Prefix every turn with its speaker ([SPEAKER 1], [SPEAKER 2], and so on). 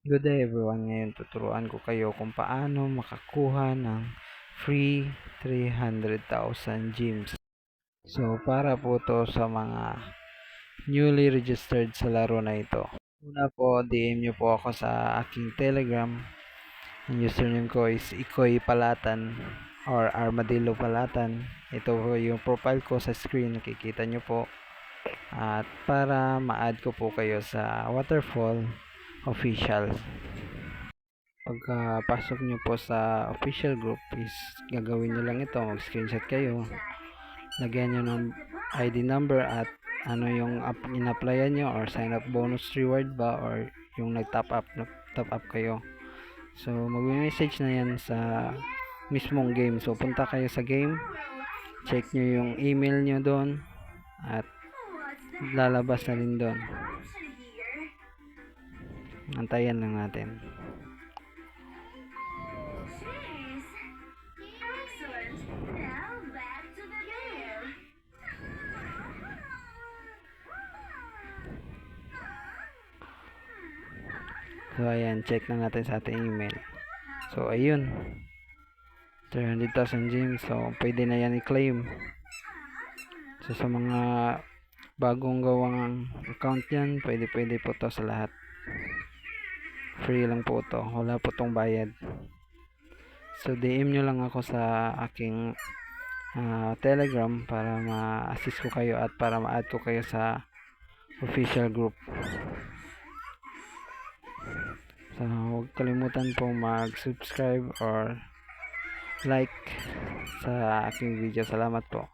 [SPEAKER 1] Good day everyone. Ngayon tuturuan ko kayo kung paano makakuha ng free 300,000 gems. So para po to sa mga newly registered sa laro na ito. Una po, DM nyo po ako sa aking Telegram. Ang username ko is Ikoy Palatan or Armadillo Palatan. Ito po yung profile ko sa screen. Nakikita nyo po. At para ma-add ko po kayo sa Waterfall Official. Pagkapasok nyo po sa official group is gagawin nyo lang ito, mag-screenshot kayo, lagyan nyo ng ID number at ano yung in-applyan nyo or sign up bonus reward ba or yung nag-top up kayo. So mag-message na yan sa mismong game. So punta kayo sa game, check nyo yung email nyo doon at lalabas na rin doon. Antayan lang natin. So ayan, check na natin sa ating email. So ayun, 300,000 gems. So pwede na yan i-claim. So sa mga bagong gawang account yan, pwede po to sa lahat. Free lang po to, wala po tong bayad. So DM nyo lang ako sa aking Telegram para ma-assist ko kayo at para ma-add ko kayo sa official group. So huwag kalimutan po mag-subscribe or like sa aking video. Salamat po.